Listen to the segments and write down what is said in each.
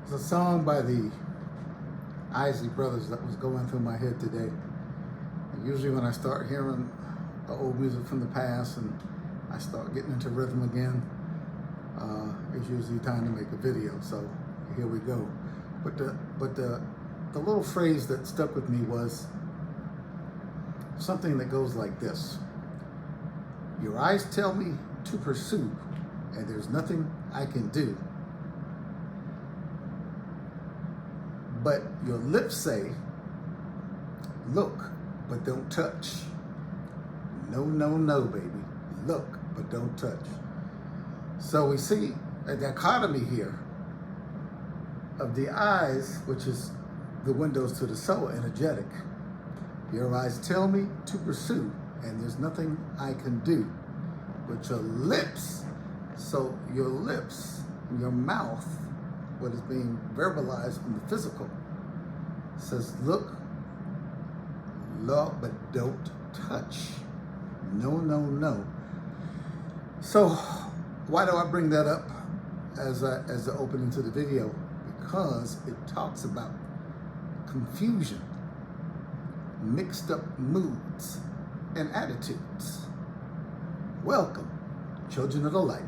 There's a song by the Isley Brothers that was going through my head today. And usually when I start hearing old music from the past and I start getting into rhythm again, it's usually time to make a video. So here we go. But the little phrase that stuck with me was something that goes like this: your eyes tell me to pursue, and there's nothing I can do. But your lips say, look, but don't touch. No, no, no, baby. Look, but don't touch. So we see a dichotomy here of the eyes, which is the windows to the soul, energetic. Your eyes tell me to pursue, and there's nothing I can do. But your lips, so your lips, your mouth, what is being verbalized in the physical, says, look, but don't touch. No, no, no. So why do I bring that up as the opening to the video? Because it talks about confusion, mixed up moods and attitudes. Welcome, children of the light.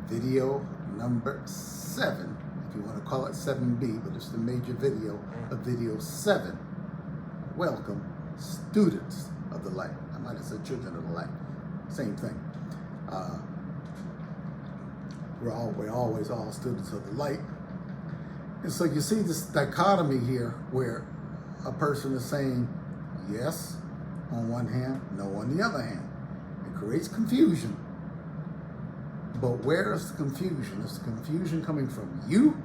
Video number 7, if you want to call it 7B, but it's the major video of video 7. Welcome, students of the light. I might have said children of the light, same thing. We're always all students of the light. And so you see this dichotomy here where a person is saying yes on one hand, no on the other hand. It creates confusion. But where is the confusion? Is the confusion coming from you,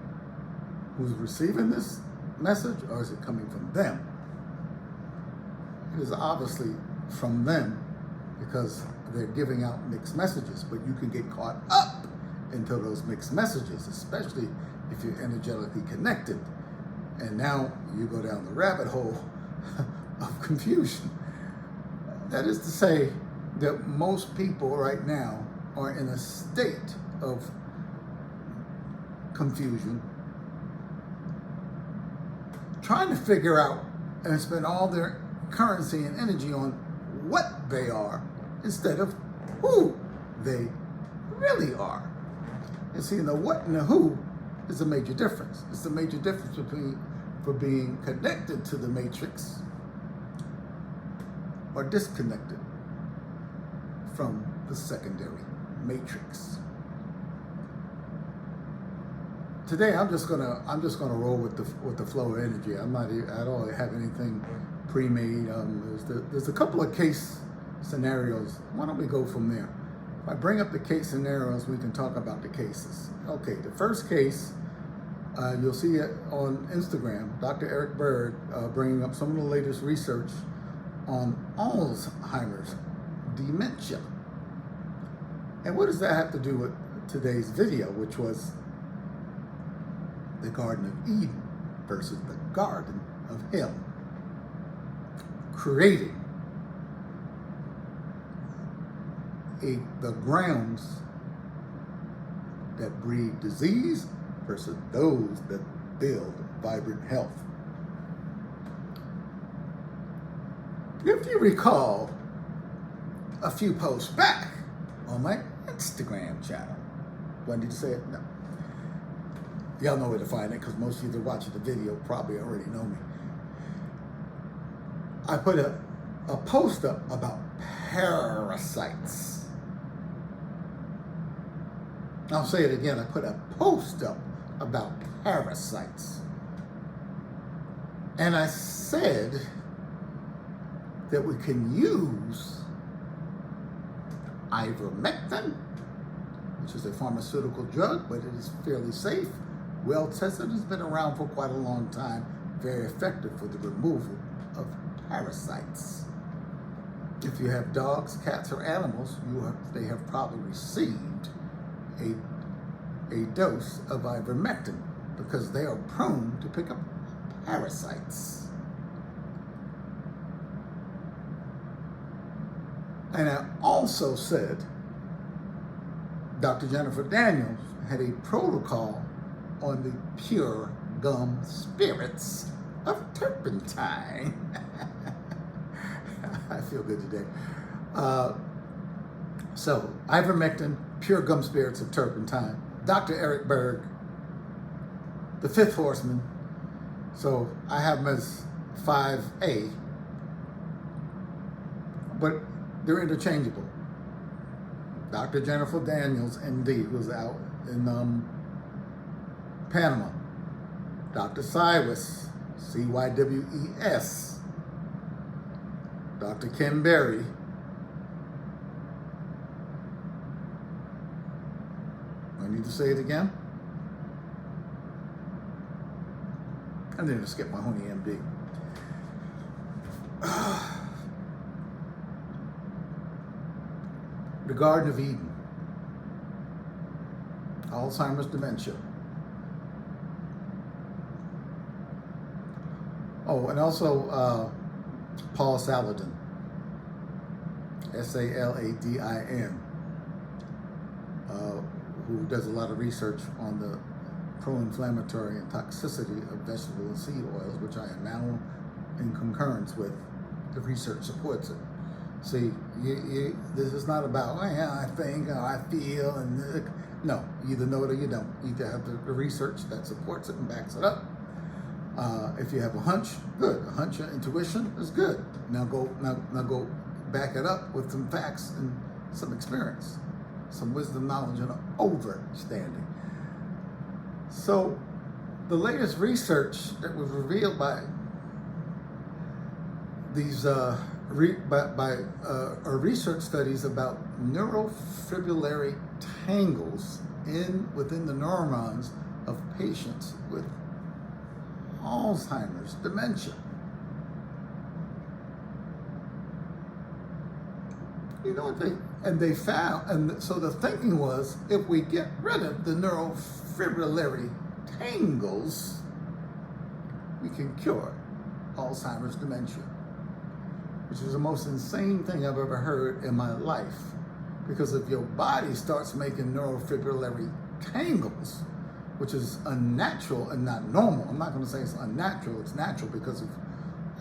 who's receiving this message, or is it coming from them? It is obviously from them, because they're giving out mixed messages, but you can get caught up into those mixed messages, especially if you're energetically connected. And now you go down the rabbit hole of confusion. That is to say that most people right now are in a state of confusion, trying to figure out and spend all their currency and energy on what they are instead of who they really are. And see, the what and the who is a major difference. It's a major difference for being connected to the matrix or disconnected from the secondary matrix. Today, I'm just gonna roll with the flow of energy. I don't have anything pre-made. There's a couple of case scenarios. Why don't we go from there? If I bring up the case scenarios, we can talk about the cases. Okay, the first case, you'll see it on Instagram. Dr. Eric Bird bringing up some of the latest research on Alzheimer's dementia. And what does that have to do with today's video, which was the Garden of Eden versus the Garden of Hell? Creating the grounds that breed disease versus those that build vibrant health. If you recall, a few posts back on my Instagram channel, when did you say it? No. Y'all know where to find it, because most of you that are watching the video probably already know me. I put a post up about parasites. I'll say it again. I put a post up about parasites. And I said that we can use ivermectin, which is a pharmaceutical drug, but it is fairly safe, well tested, has been around for quite a long time, very effective for the removal of parasites. If you have dogs, cats, or animals, they have probably received a dose of ivermectin, because they are prone to pick up parasites. And I also said Dr. Jennifer Daniels had a protocol on the pure gum spirits of turpentine. I feel good today. So, ivermectin, pure gum spirits of turpentine. Dr. Eric Berg, the fifth horseman. So, I have them as 5A, but they're interchangeable. Dr. Jennifer Daniels, MD, who's out in Panama. Dr. Cywes, CYWES. Dr. Ken Berry. I need to say it again. I'm going to skip my honey MD. The Garden of Eden. Alzheimer's dementia. Oh, and also Paul Saladin. Saladin. Who does a lot of research on the pro-inflammatory and toxicity of vegetable and seed oils, which I am now in concurrence with. The research supports it. See, this is not about, oh, yeah, I think, or I feel, and no, you either know it or you don't. You either have the research that supports it and backs it up. If you have a hunch, good. A hunch or intuition is good. Now go back it up with some facts and some experience, some wisdom, knowledge, and understanding. So, the latest research that was revealed by these research studies about neurofibrillary tangles within the neurons of patients with Alzheimer's dementia. You know what they found, and so the thinking was, if we get rid of the neurofibrillary tangles, we can cure Alzheimer's dementia, which is the most insane thing I've ever heard in my life. Because if your body starts making neurofibrillary tangles, which is unnatural and not normal, I'm not going to say it's unnatural, it's natural because of,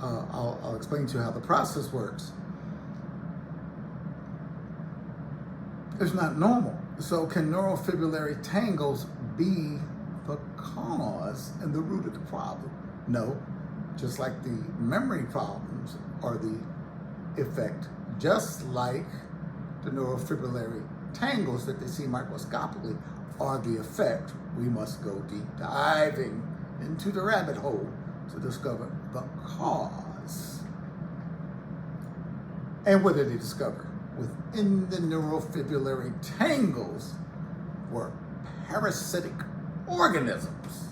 I'll explain to you how the process works. It's not normal. So can neurofibrillary tangles be the cause and the root of the problem? No. Just like the memory problems are the effect, just like the neurofibrillary tangles that they see microscopically are the effect, we must go deep diving into the rabbit hole to discover the cause. And what did they discover? Within the neurofibrillary tangles were parasitic organisms.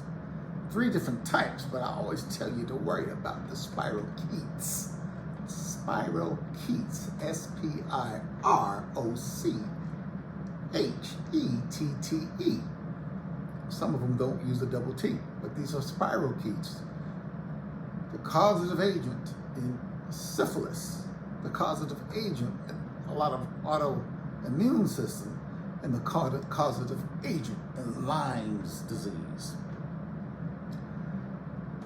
3 different types, but I always tell you to worry about the spirochetes. Spirochetes, Spirochettete. Some of them don't use a double T, but these are spirochetes. The causative agent in syphilis, the causative agent in a lot of autoimmune system, and the causative agent in Lyme's disease.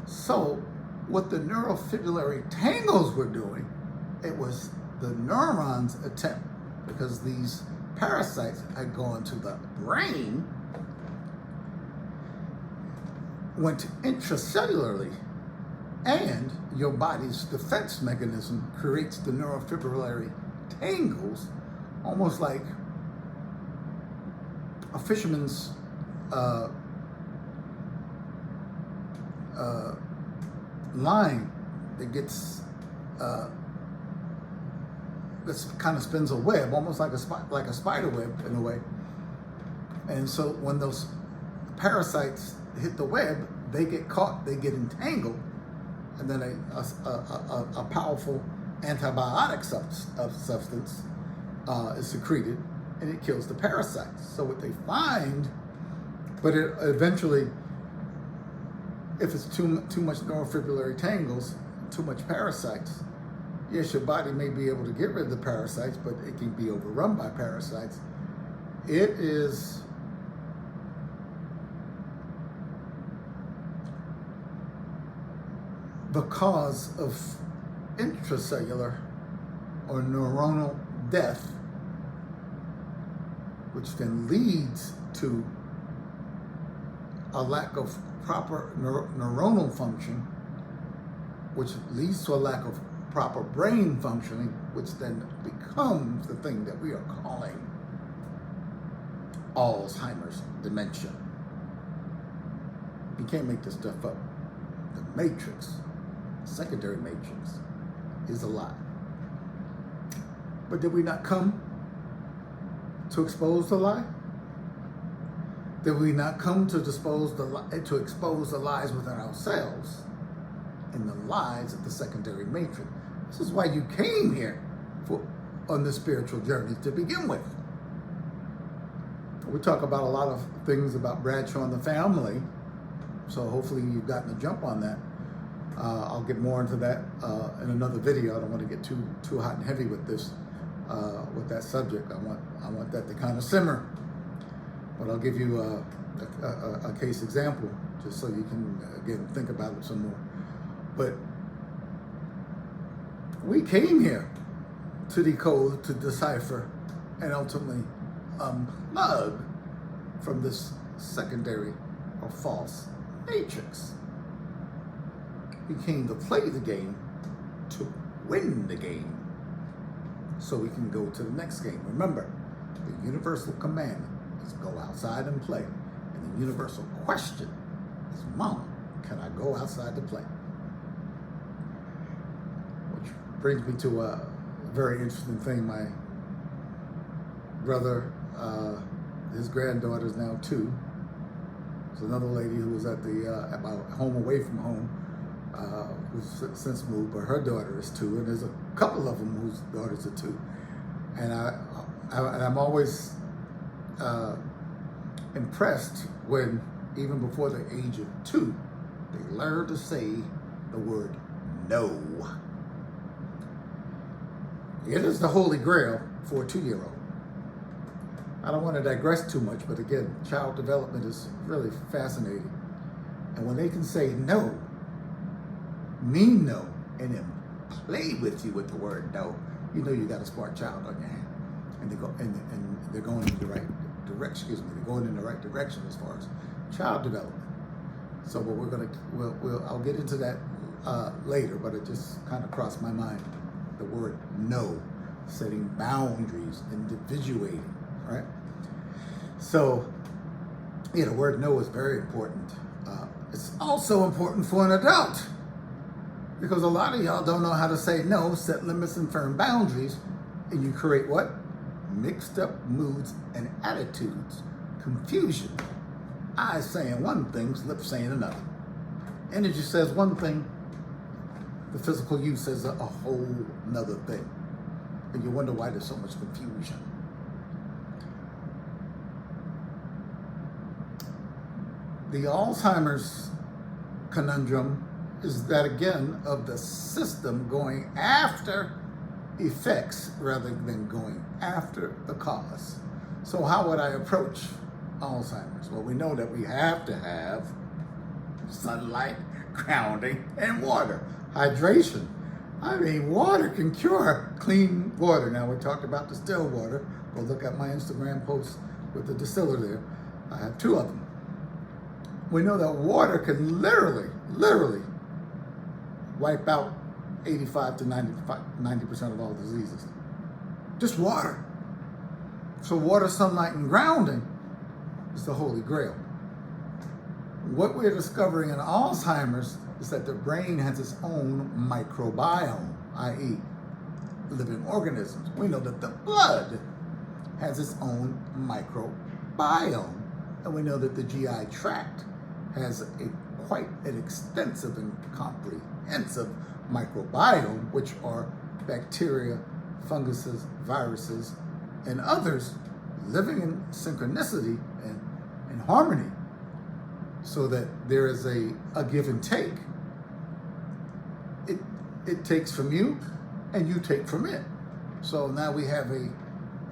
So what the neurofibrillary tangles were doing, it was the neurons' attempt, because these parasites had gone to the brain, went intracellularly, and your body's defense mechanism creates the neurofibrillary tangles, almost like a fisherman's line that gets that kind of spins a web, almost like a spider web in a way. And so when those parasites hit the web, they get caught, they get entangled, and then a powerful antibiotic substance is secreted, and it kills the parasites. So what they find, but it eventually, if it's too much neurofibrillary tangles, too much parasites, yes, your body may be able to get rid of the parasites, but it can be overrun by parasites. It is the cause of intracellular or neuronal death, which then leads to a lack of proper neuronal function, which leads to a lack of proper brain functioning, which then becomes the thing that we are calling Alzheimer's dementia. You can't make this stuff up. The matrix, secondary matrix, is a lie. But did we not come to expose the lie? Did we not come to expose the lies within ourselves and the lies of the secondary matrix? This is why you came here on this spiritual journey to begin with. We talk about a lot of things about Bradshaw and the family, so hopefully you've gotten a jump on that. I'll get more into that in another video. I don't want to get too hot and heavy with this, with that subject. I want that to kind of simmer. But I'll give you a case example just so you can, again, think about it some more. But we came here to decode, to decipher, and ultimately unplug from this secondary or false matrix. We came to play the game, to win the game, so we can go to the next game. Remember, the universal commandment is go outside and play. And the universal question is, Mama, can I go outside to play? Which brings me to a very interesting thing. My brother, his granddaughter is now 2. There's another lady who was at my home away from home, who's since moved, but her daughter is 2, and there's a couple of them whose daughters are 2. And I'm always impressed when, even before the age of 2, they learn to say the word no. It is the holy grail for a 2-year-old. I don't want to digress too much, but again, child development is really fascinating. And when they can say no, mean no, and then play with you with the word no, you know you got a smart child on your hand. And they're going in the right direction. They're going in the right direction as far as child development. So what I'll get into that later, but it just kind of crossed my mind. The word no, setting boundaries, individuating, right? So, yeah, the word no is very important. It's also important for an adult, because a lot of y'all don't know how to say no, set limits and firm boundaries, and you create what? Mixed up moods and attitudes, confusion. Eyes saying one thing, lips saying another. Energy says one thing, the physical you says a whole nother thing. And you wonder why there's so much confusion. The Alzheimer's conundrum is that, again, of the system going after effects rather than going after the cause. So how would I approach Alzheimer's? Well, we know that we have to have sunlight, grounding, and water. Hydration. I mean, water can cure clean water. Now, we talked about distilled water. Go look at my Instagram post with the distiller there. I have 2 of them. We know that water can literally wipe out 85 to 90% of all diseases. Just water. So water, sunlight, and grounding is the holy grail. What we're discovering in Alzheimer's is that the brain has its own microbiome, i.e. living organisms. We know that the blood has its own microbiome. And we know that the GI tract has quite an extensive and comprehensive microbiome, which are bacteria, funguses, viruses, and others living in synchronicity and harmony, so that there is a give and take. It takes from you, and you take from it. So now we have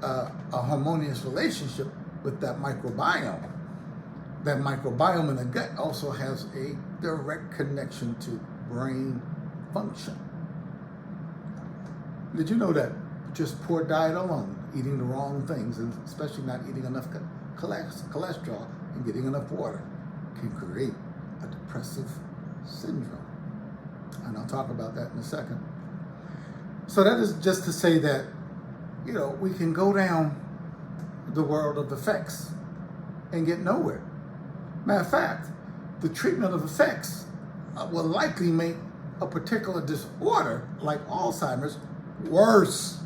a harmonious relationship with that microbiome. That microbiome in the gut also has a direct connection to brain dysfunction. Did you know that just poor diet alone, eating the wrong things, and especially not eating enough cholesterol and getting enough water, can create a depressive syndrome? And I'll talk about that in a second. So that is just to say that, we can go down the world of effects and get nowhere. Matter of fact, the treatment of effects will likely make a particular disorder like Alzheimer's worse.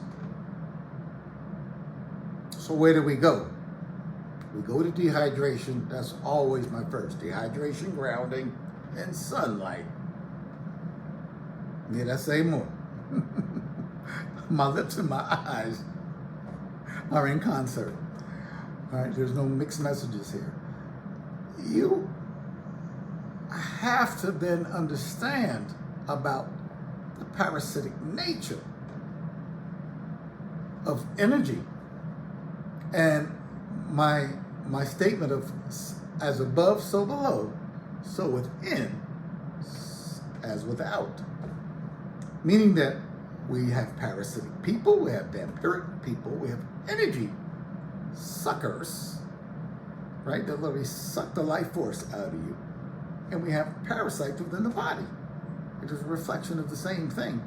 So where do we go? We go to dehydration. That's always my first. Dehydration, grounding, and sunlight. Need I say more? My lips and my eyes are in concert. All right, there's no mixed messages here. You have to then understand about the parasitic nature of energy. And my statement of as above, so below, so within, as without. Meaning that we have parasitic people, we have vampiric people, we have energy suckers, right? That literally suck the life force out of you. And we have parasites within the body. It is a reflection of the same thing.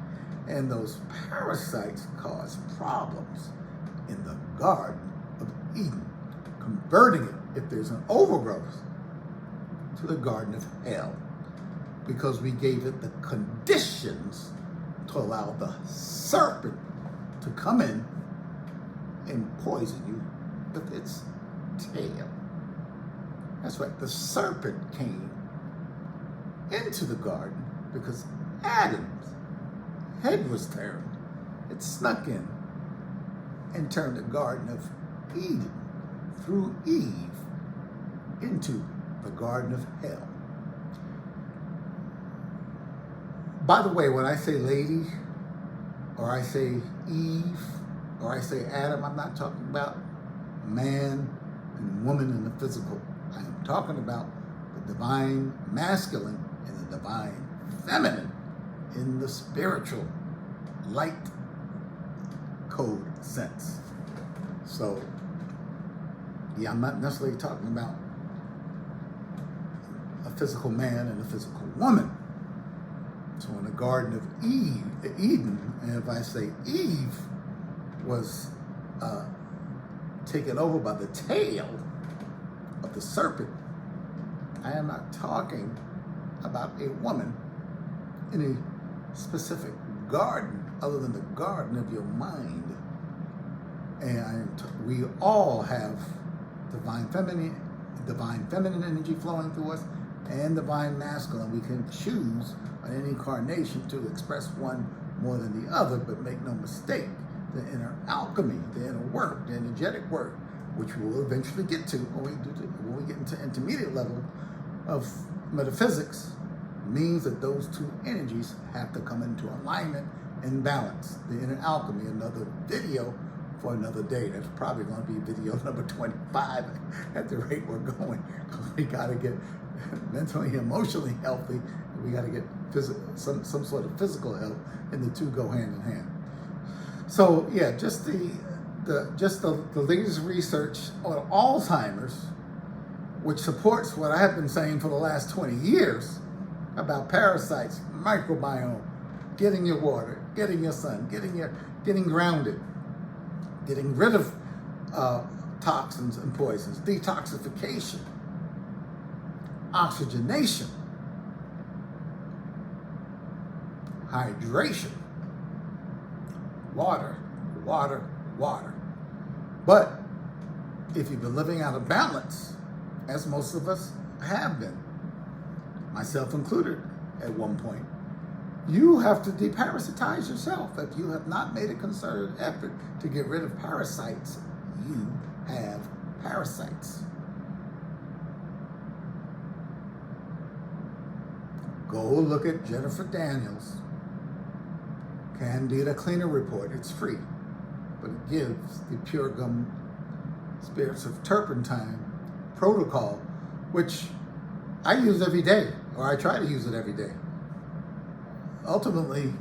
And those parasites cause problems in the Garden of Eden, converting it, if there's an overgrowth, to the Garden of Hell, because we gave it the conditions to allow the serpent to come in and poison you with its tail. That's right, the serpent came into the garden because Adam's head was turned. It snuck in and turned the Garden of Eden through Eve into the Garden of Hell. By the way, when I say lady, or I say Eve, or I say Adam, I'm not talking about man and woman in the physical. I am talking about the divine masculine and the divine feminine in the spiritual light code sense. So, yeah, I'm not necessarily talking about a physical man and a physical woman. So in the Garden of Eden, and if I say Eve was taken over by the tail of the serpent, I am not talking about a woman in a specific garden other than the garden of your mind. And we all have divine feminine energy flowing through us and divine masculine. We can choose on any incarnation to express one more than the other, but make no mistake, the inner alchemy, the inner work, the energetic work, which we will eventually get to when we get into intermediate level of metaphysics, means that those two energies have to come into alignment and balance. The inner alchemy, another video for another day. That's probably going to be video number 25 at the rate we're going, because we got to get mentally, emotionally healthy. We got to get some sort of physical health, and the two go hand in hand. So yeah, just the latest research on Alzheimer's, which supports what I have been saying for the last 20 years about parasites, microbiome, getting your water, getting your sun, getting grounded, getting rid of toxins and poisons, detoxification, oxygenation, hydration, water. But if you've been living out of balance, as most of us have been, myself included at one point, you have to deparasitize yourself. If you have not made a concerted effort to get rid of parasites, you have parasites. Go look at Jennifer Daniels' Candida Cleaner Report. It's free, but it gives the Pure Gum Spirits of Turpentine protocol, which I use every day, or I try to use it every day. ultimately,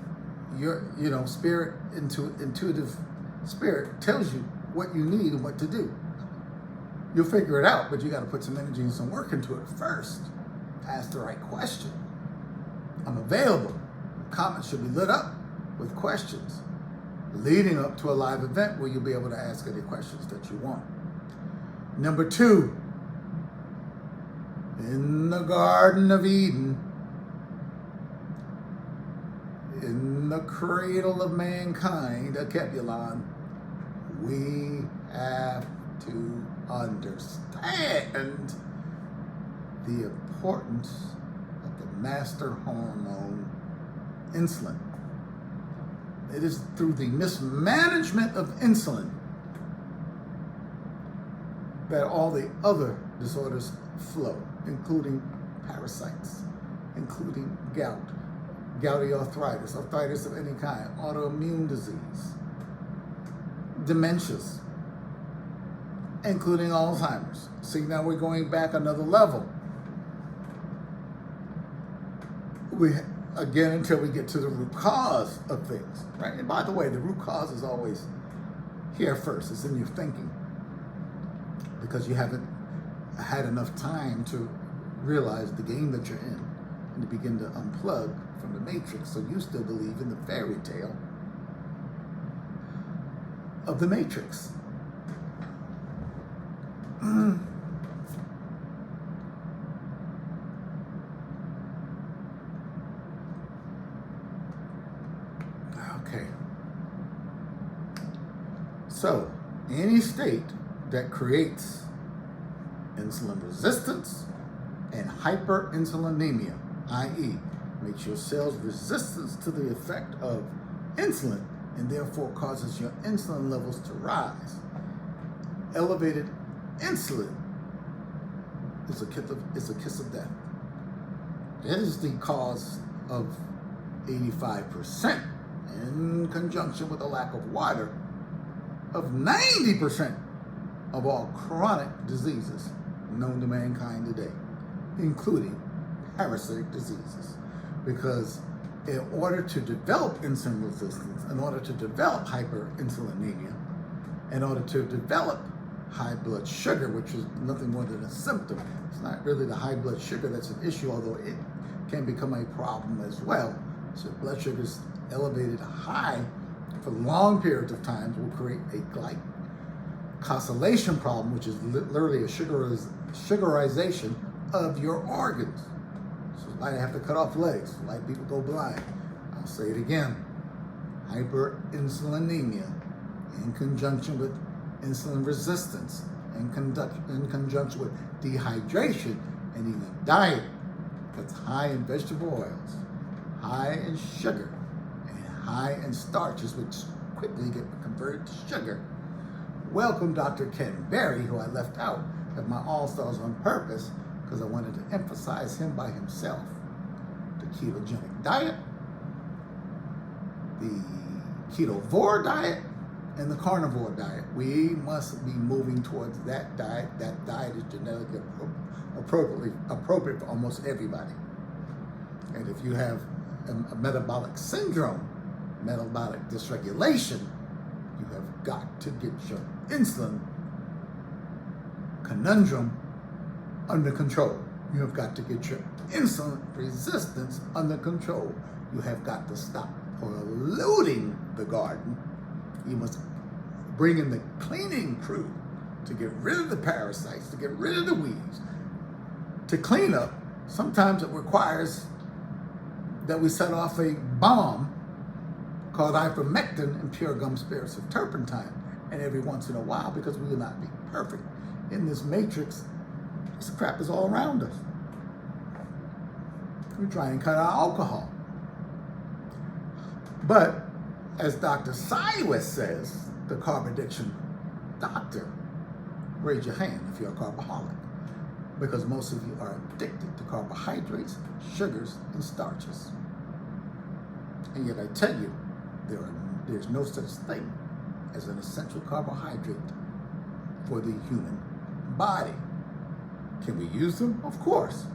your spirit, intuitive spirit tells you what you need and what to do. You'll figure it out, but you got to put some energy and some work into it first. Ask the right question. I'm available. Comments should be lit up with questions leading up to a live event where you'll be able to ask any questions that you want. Number 2, in the Garden of Eden, in the cradle of mankind, a Kebulon, we have to understand the importance of the master hormone, insulin. It is through the mismanagement of insulin that all the other disorders flow, including parasites, including gout, gouty arthritis, arthritis of any kind, autoimmune disease, dementias, including Alzheimer's. See, now we're going back another level. Again, until we get to the root cause of things, right? And by the way, the root cause is always here first. It's in your thinking, because you haven't had enough time to realize the game that you're in and to begin to unplug from the matrix. So you still believe in the fairy tale of the matrix. Okay. So, any state that creates insulin resistance and hyperinsulinemia, i.e., makes your cells resistant to the effect of insulin and therefore causes your insulin levels to rise. Elevated insulin is a kiss of death. It is the cause of 85%, in conjunction with a lack of water, of 90% of all chronic diseases known to mankind today, including parasitic diseases. Because in order to develop insulin resistance, in order to develop hyperinsulinemia, in order to develop high blood sugar, which is nothing more than a symptom, it's not really the high blood sugar that's an issue, although it can become a problem as well. So blood sugar is elevated high for long periods of time will create a glycosylation problem, which is literally a sugarization of your organs. So it's why they have to cut off legs, why people go blind. I'll say it again. Hyperinsulinemia in conjunction with insulin resistance, in conjunction with dehydration, and eating a diet that's high in vegetable oils, high in sugar, and high in starches, which quickly get converted to sugar. Welcome Dr. Ken Berry, who I left out of my All-Stars on purpose because I wanted to emphasize him by himself. The ketogenic diet, the ketovore diet, and the carnivore diet. We must be moving towards that diet. That diet is genetically appropriate for almost everybody. And if you have a metabolic syndrome, metabolic dysregulation, you have got to get your insulin conundrum under control. You have got to get your insulin resistance under control. You have got to stop polluting the garden. You must bring in the cleaning crew to get rid of the parasites, to get rid of the weeds, to clean up. Sometimes it requires that we set off a bomb called ivermectin and pure gum spirits of turpentine. And every once in a while, because we will not be perfect in this matrix, this crap is all around us. We try and cut out alcohol. But as Dr. Siwes says, the carb addiction doctor, raise your hand if you're a carboholic, because most of you are addicted to carbohydrates, sugars, and starches. And yet I tell you, there's no such thing as an essential carbohydrate for the human body. Can we use them? Of course.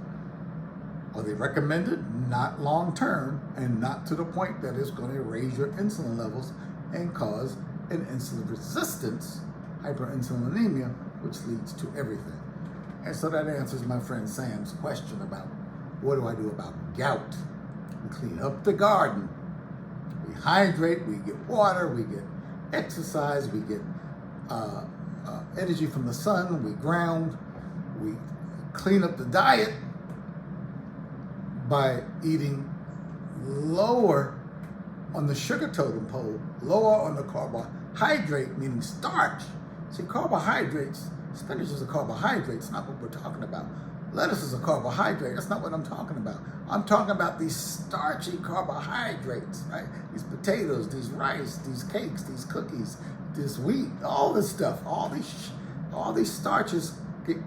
Are they recommended? Not long term, and not to the point that it's going to raise your insulin levels and cause an insulin resistance, hyperinsulinemia, which leads to everything. And so that answers my friend Sam's question about what do I do about gout? We clean up the garden. We hydrate, we get water, we get exercise, we get energy from the sun, we ground, we clean up the diet by eating lower on the sugar totem pole, lower on the carbohydrate, meaning starch. See, carbohydrates, spinach is a carbohydrate, it's not what we're talking about. Lettuce is a carbohydrate, that's not what I'm talking about. I'm talking about these starchy carbohydrates, right? These potatoes, these rice, these cakes, these cookies, this wheat, all this stuff, all these starches get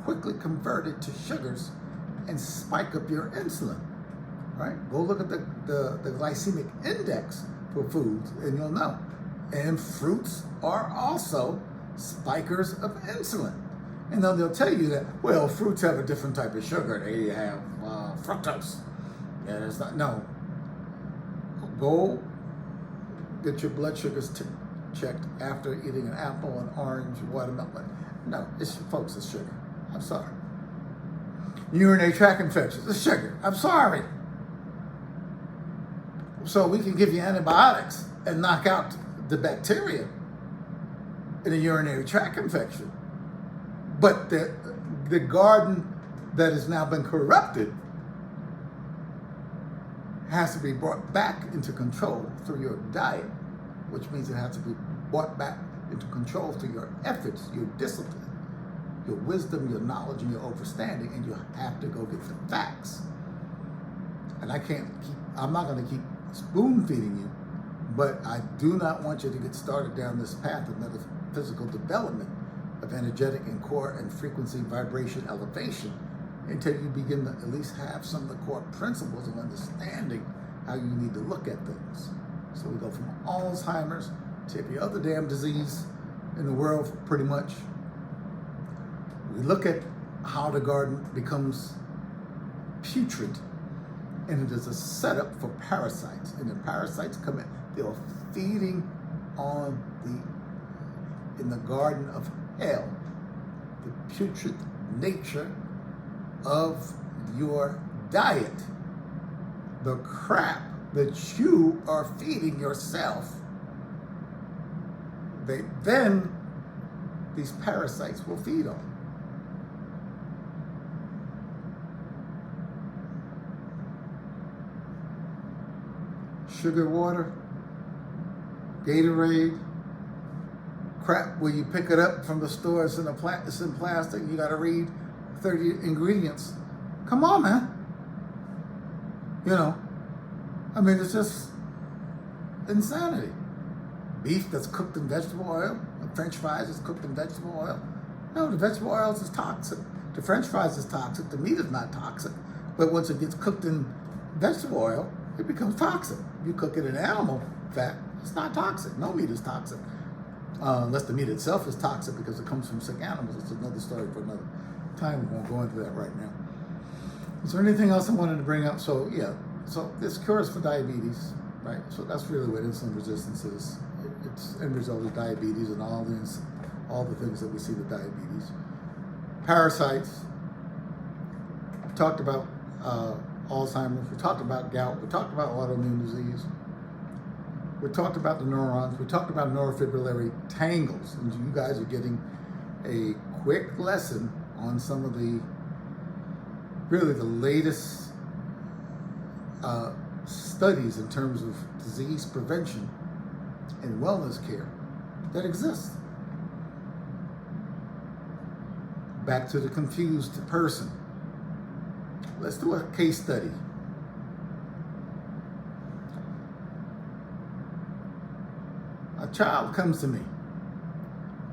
quickly converted to sugars and spike up your insulin, right? Go look at the glycemic index for foods and you'll know. And fruits are also spikers of insulin. And then they'll tell you that, well, fruits have a different type of sugar. They have fructose. Yeah, it's not, no. Go get your blood sugars checked after eating an apple, an orange, watermelon. No, folks, it's sugar. I'm sorry. Urinary tract infections, it's sugar. I'm sorry. So we can give you antibiotics and knock out the bacteria in a urinary tract infection. But the garden that has now been corrupted has to be brought back into control through your diet, which means it has to be brought back into control through your efforts, your discipline, your wisdom, your knowledge, and your understanding, and you have to go get the facts. And I'm not going to keep spoon feeding you, but I do not want you to get started down this path of metaphysical development of energetic and core and frequency vibration elevation until you begin to at least have some of the core principles of understanding how you need to look at things. So we go from Alzheimer's to every other damn disease in the world, pretty much. We look at how the garden becomes putrid, and it is a setup for parasites. And the parasites come in, they're feeding on in the garden of hell, the putrid nature of your diet, the crap that you are feeding yourself. Then these parasites will feed on. Sugar water, Gatorade, crap where you pick it up from the store, it's in plastic, you gotta read 30 ingredients. Come on, man. You know, I mean, it's just insanity. Beef that's cooked in vegetable oil, French fries is cooked in vegetable oil. No, the vegetable oil is toxic. The French fries is toxic, the meat is not toxic. But once it gets cooked in vegetable oil, it becomes toxic. You cook it in animal fat, it's not toxic. No meat is toxic. Unless the meat itself is toxic because it comes from sick animals. It's another story for another time. We won't go into that right now. Is there anything else I wanted to bring up? So yeah, so this cures for diabetes, right? So that's really what insulin resistance is. It's end result of diabetes and all the things that we see with diabetes. Parasites. We talked about Alzheimer's. We talked about gout. We talked about autoimmune disease. We talked about the neurons. We talked about neurofibrillary tangles. And you guys are getting a quick lesson on some of the latest studies in terms of disease prevention and wellness care that exist. Back to the confused person. Let's do a case study. A child comes to me,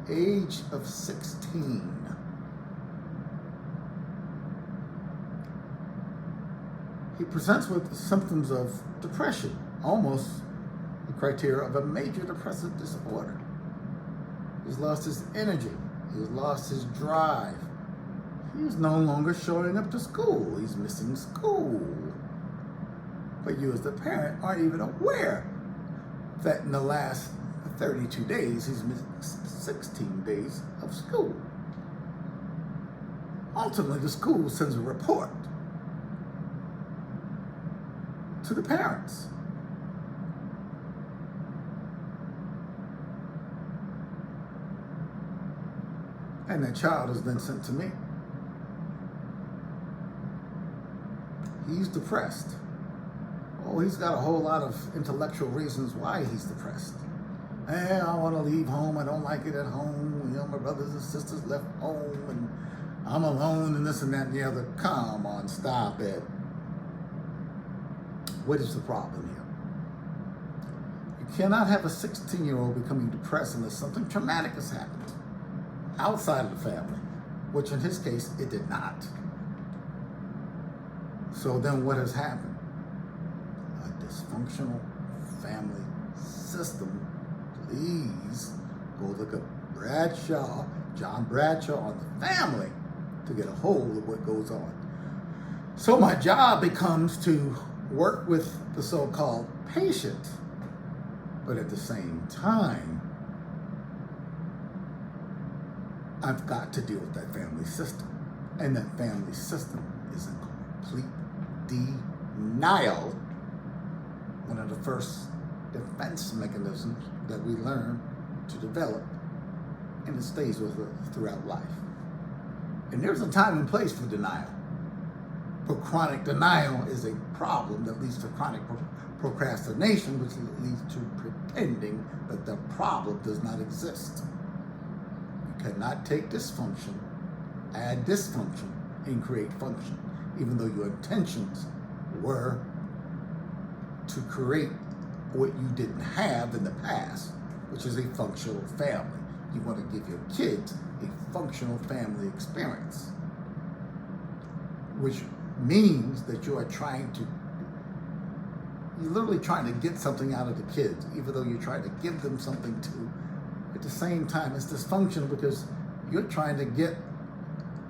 age of 16. He presents with symptoms of depression, almost the criteria of a major depressive disorder. He's lost his energy. He's lost his drive. He's no longer showing up to school. He's missing school. But you as the parent aren't even aware that in the last 32 days, he's missing 16 days of school. Ultimately, the school sends a report to the parents. And that child is then sent to me. He's depressed. Oh, he's got a whole lot of intellectual reasons why he's depressed. I want to leave home. I don't like it at home. You know, my brothers and sisters left home and I'm alone and this and that and the other. Come on, stop it. What is the problem here? You cannot have a 16-year-old becoming depressed unless something traumatic has happened outside of the family, which in his case, it did not. So then what has happened? A dysfunctional family system. Please go look at John Bradshaw on the family to get a hold of what goes on. So my job becomes to work with the so-called patient, but at the same time, I've got to deal with that family system. And that family system is in complete denial. One of the first defense mechanisms that we learn to develop, and it stays with us throughout life. And there's a time and place for denial. But chronic denial is a problem that leads to chronic procrastination, which leads to pretending that the problem does not exist. You cannot take dysfunction, add dysfunction, and create function, even though your intentions were to create what you didn't have in the past, which is a functional family. You want to give your kids a functional family experience, which means that you're literally trying to get something out of the kids, even though you're trying to give them something too. At the same time, it's dysfunctional because you're trying to get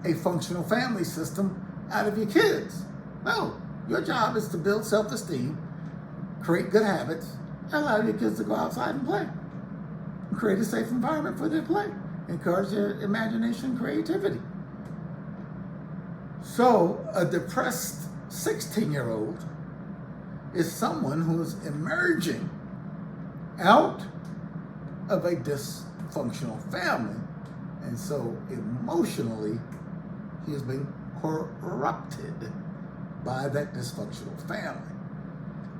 a functional family system out of your kids. No, your job is to build self-esteem, create good habits, allow your kids to go outside and play. Create a safe environment for their play. Encourage their imagination and creativity. So a depressed 16-year-old is someone who is emerging out of a dysfunctional family. And so emotionally, he has been corrupted by that dysfunctional family.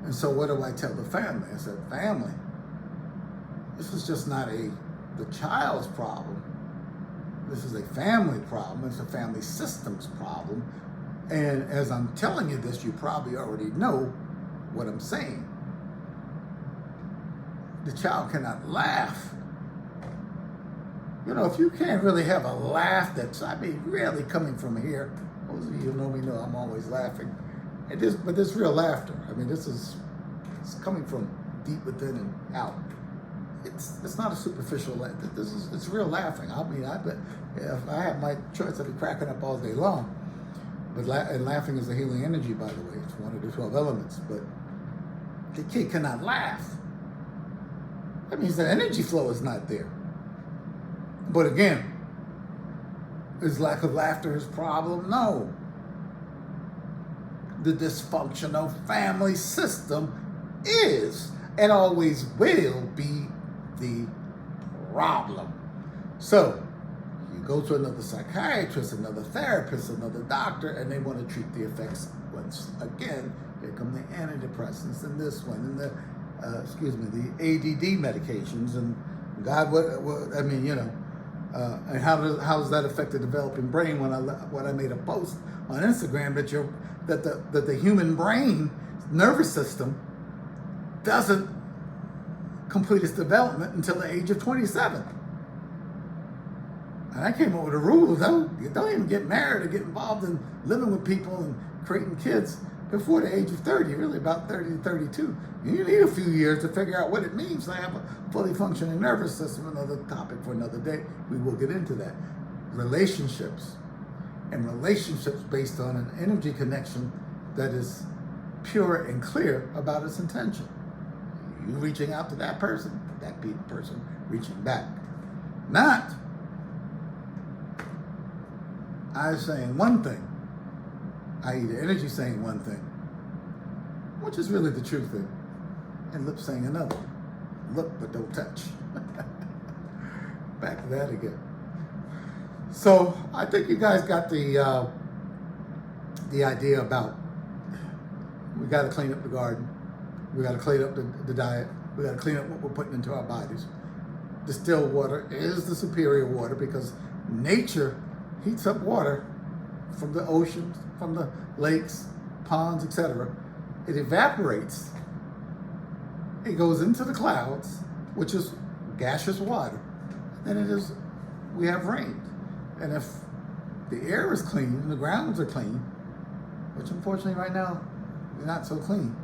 And so what do I tell the family? I said, family, this is just not the child's problem. This is a family problem. It's a family systems problem. And as I'm telling you this, you probably already know what I'm saying. The child cannot laugh. You know, if you can't really have a laugh that's, really coming from here, those of you who know me know I'm always laughing. But this real laughter. It's coming from deep within and out. It's not a superficial laugh. It's real laughing. I bet if I had my choice, I'd be cracking up all day long. But laughing is a healing energy, by the way. It's one of the 12 elements. But the kid cannot laugh. That means the energy flow is not there. But again, is lack of laughter his problem? No. The dysfunctional family system is and always will be the problem. So you go to another psychiatrist, another therapist, another doctor, and they want to treat the effects once again. Here come the antidepressants and this one and the ADD medications and God, and how does that affect the developing brain? When I made a post on Instagram that the human brain nervous system doesn't complete its development until the age of 27. And I came up with a rule, you don't even get married or get involved in living with people and creating kids before the age of 30, really about 30 to 32. You need a few years to figure out what it means to have a fully functioning nervous system. Another topic for another day. We will get into that. Relationships. and relationships based on an energy connection that is pure and clear about its intention. You reaching out to that person reaching back. Not I saying one thing, i.e. the energy saying one thing, which is really the true thing, and lips saying another. Look but don't touch. Back to that again. So I think you guys got the idea about we got to clean up the garden, we got to clean up the diet, we got to clean up what we're putting into our bodies. Distilled water is the superior water because nature heats up water from the oceans, from the lakes, ponds, etc. It evaporates. It goes into the clouds, which is gaseous water, and we have rain. And if the air is clean and the grounds are clean, which unfortunately right now they're not so clean,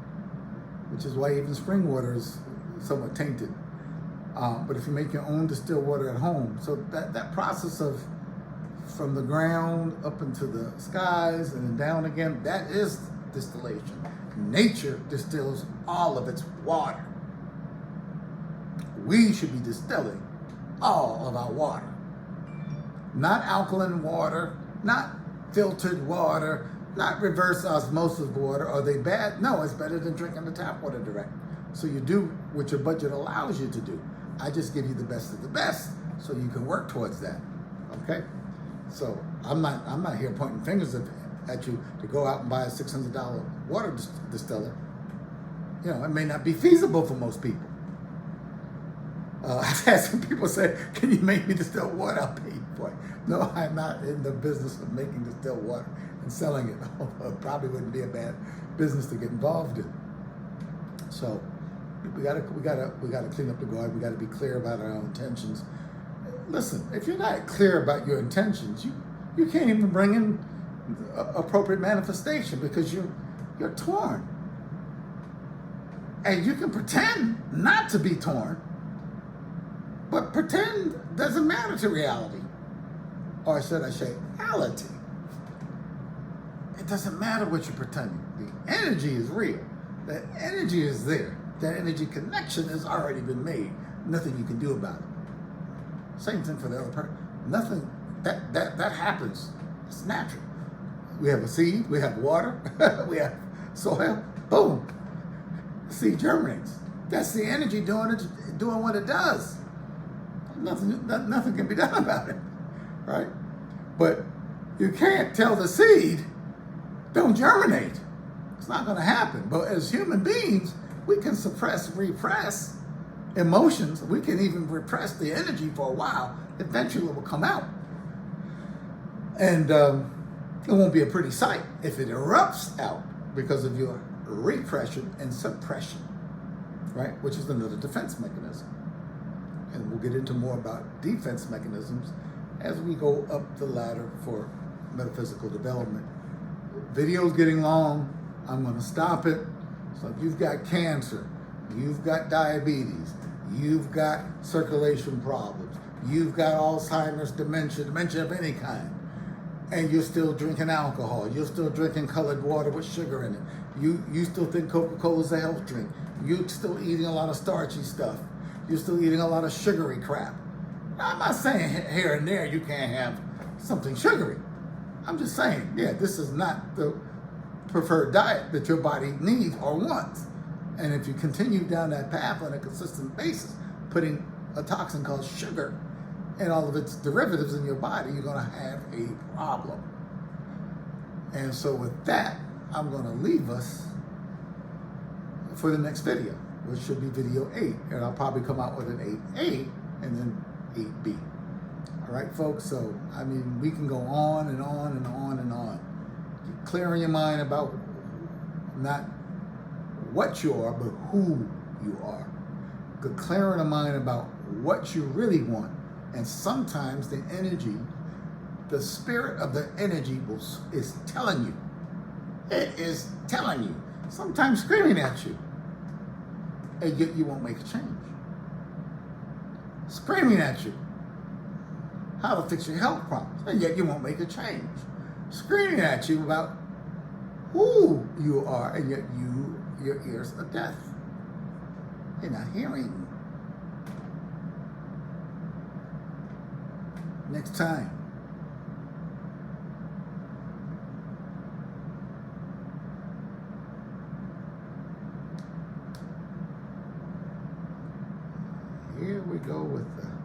which is why even spring water is somewhat tainted. But if you make your own distilled water at home, so that process of from the ground up into the skies and then down again, that is distillation. Nature distills all of its water. We should be distilling all of our water. Not alkaline water, not filtered water, not reverse osmosis water. Are they bad? No, it's better than drinking the tap water direct. So you do what your budget allows you to do. I just give you the best of the best so you can work towards that. Okay? So I'm not here pointing fingers at you to go out and buy a $600 water distiller. You know, it may not be feasible for most people. I've had some people say, can you make me distill water? I'll pay you for it. No, I'm not in the business of making distilled water and selling it. It probably wouldn't be a bad business to get involved in. So we gotta clean up the garden. We gotta be clear about our own intentions. Listen, if you're not clear about your intentions, you can't even bring in appropriate manifestation because you're torn. And you can pretend not to be torn, but pretend doesn't matter to reality. Or should I say, reality. It doesn't matter what you're pretending. The energy is real. That energy is there. That energy connection has already been made. Nothing you can do about it. Same thing for the other person. Nothing, that happens. It's natural. We have a seed, we have water, we have soil, boom. The seed germinates. That's the energy doing what it does. Nothing can be done about it, right? But you can't tell the seed, don't germinate. It's not going to happen. But as human beings, we can repress emotions. We can even repress the energy for a while. Eventually it will come out. And it won't be a pretty sight if it erupts out because of your repression and suppression, right? Which is another defense mechanism. And we'll get into more about defense mechanisms as we go up the ladder for metaphysical development. Video's getting long. I'm going to stop it. So if you've got cancer, you've got diabetes, you've got circulation problems, you've got Alzheimer's, dementia of any kind, and you're still drinking alcohol, you're still drinking colored water with sugar in it, you still think Coca-Cola is a health drink, you're still eating a lot of starchy stuff, you're still eating a lot of sugary crap. Now, I'm not saying here and there you can't have something sugary. I'm just saying, yeah, this is not the preferred diet that your body needs or wants. And if you continue down that path on a consistent basis, putting a toxin called sugar and all of its derivatives in your body, you're going to have a problem. And so with that, I'm going to leave us for the next video, which should be video 8. And I'll probably come out with an 8A and then 8B. All right, folks? So, I mean, we can go on and on and on and on. Get clear in your mind about not what you are, but who you are. Get clear in your mind about what you really want. And sometimes the energy, the spirit of the energy is telling you. It is telling you. Sometimes screaming at you. And yet you won't make a change. Screaming at you how to fix your health problems, and yet you won't make a change. screaming at you about who you are, and yet your ears are deaf. You're not hearing. Next time. Here we go with the